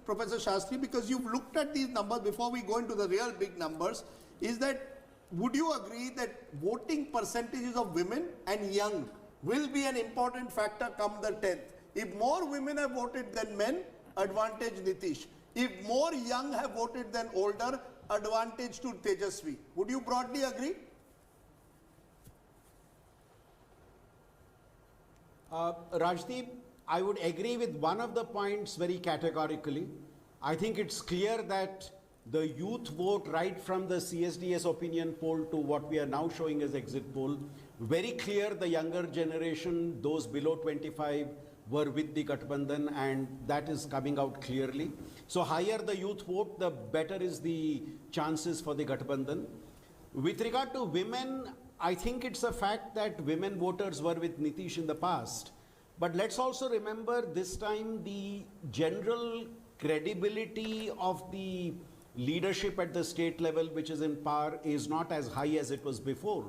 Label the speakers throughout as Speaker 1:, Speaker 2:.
Speaker 1: Professor Shastri, because you've looked at these numbers before we go into the real big numbers, is that would you agree that voting percentages of women and young will be an important factor come the 10th? If more women have voted than men, advantage Nitish. If more young have voted than older, advantage to Tejasvi. Would you broadly agree?
Speaker 2: Rajdeep, I would agree with one of the points very categorically. I think it's clear that the youth vote, right from the CSDS opinion poll to what we are now showing as exit poll, very clear the younger generation, those below 25, were with the Gathbandhan, and that is coming out clearly. So higher the youth vote, the better is the chances for the Gathbandhan. With regard to women, I think it's a fact that women voters were with Nitish in the past. But let's also remember this time the general credibility of the leadership at the state level, which is in power, is not as high as it was before.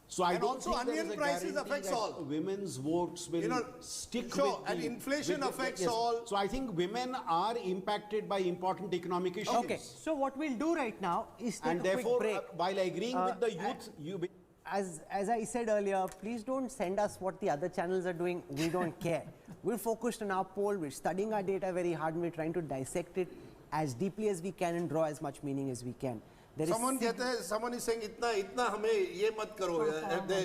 Speaker 2: So I don't
Speaker 1: also
Speaker 2: think there is
Speaker 1: onion
Speaker 2: a
Speaker 1: prices
Speaker 2: guarantee
Speaker 1: affects
Speaker 2: that
Speaker 1: all.
Speaker 2: women's votes will stick
Speaker 1: sure,
Speaker 2: with
Speaker 1: and inflation affects
Speaker 2: yes.
Speaker 1: all.
Speaker 2: So I think women are impacted by important economic issues.
Speaker 3: Okay, so what we'll do right now is take
Speaker 2: And
Speaker 3: a
Speaker 2: therefore,
Speaker 3: quick break.
Speaker 2: while agreeing with the youth,
Speaker 3: As I said earlier, please don't send us what the other channels are doing. We don't care. We're focused on our poll. We're studying our data very hard, and we're trying to dissect it as deeply as we can and draw as much meaning as we can.
Speaker 1: Someone is saying, itna hame ye mat karo.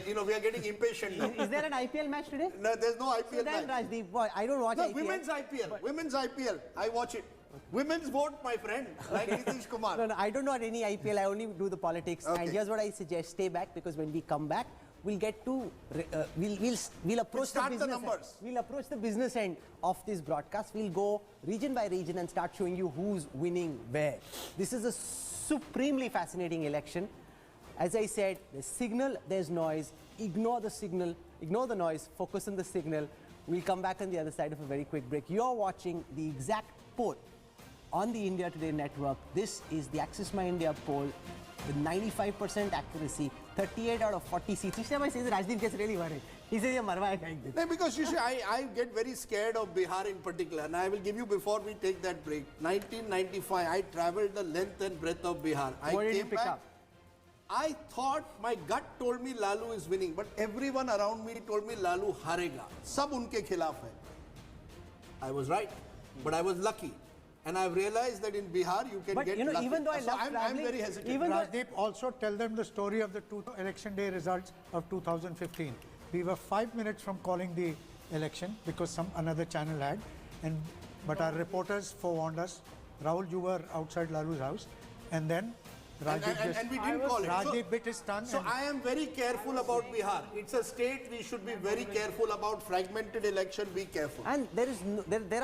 Speaker 1: You know, we are getting impatient now.
Speaker 3: Is there an IPL match today?
Speaker 1: No, there's no IPL
Speaker 3: So then,
Speaker 1: match.
Speaker 3: Rajdeep, boy, I don't watch
Speaker 1: No,
Speaker 3: IPL.
Speaker 1: Women's IPL. I watch it. Women's vote, my friend, like Nitish Kumar.
Speaker 3: No, I don't know any IPL. I only do the politics.
Speaker 1: Okay.
Speaker 3: And here's what I suggest: stay back, because when we come back, we'll get to we'll approach the business.
Speaker 1: Numbers.
Speaker 3: We'll approach the business end of this broadcast. We'll go region by region and start showing you who's winning where. This is a supremely fascinating election. As I said, there's signal, there's noise. Ignore the signal, ignore the noise, focus on the signal. We'll come back on the other side of a very quick break. You're watching the exact poll on the India Today network. This is the Axis My India poll with 95% accuracy, 38 out of 40 seats. Each time I say that, Rajdeep gets really worried. He says,
Speaker 1: No, because you see, I get very scared of Bihar in particular, and I will give you before we take that break. 1995, I traveled the length and breadth of Bihar.
Speaker 3: What did you pick up?
Speaker 1: I thought, my gut told me Lalu is winning, but everyone around me told me Lalu harega. Sab unke khilaf hai. I was right, but I was lucky. And I've realized that in Bihar you can get lucky.
Speaker 3: Even though I love
Speaker 1: I'm very hesitant.
Speaker 3: Even
Speaker 4: Rajdeep, also tell them the story of the election day results of 2015. We were 5 minutes from calling the election because another channel had, but our reporters forewarned us. Rahul, you were outside Lalu's house, and then Rajdeep
Speaker 1: and we didn't call it.
Speaker 4: Rajdeep bit his tongue.
Speaker 1: So I am very careful about Bihar. It's a state we should be very careful about. Fragmented election, be careful.
Speaker 3: And there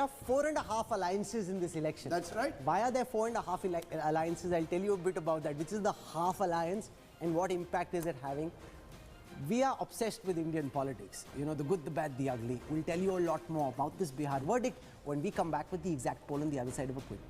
Speaker 3: are 4.5 alliances in this election.
Speaker 1: That's right.
Speaker 3: Why are there 4.5 alliances? I'll tell you a bit about that. Which is the half alliance and what impact is it having? We are obsessed with Indian politics. You know, the good, the bad, the ugly. We'll tell you a lot more about this Bihar verdict when we come back with the exact poll on the other side of a quick break.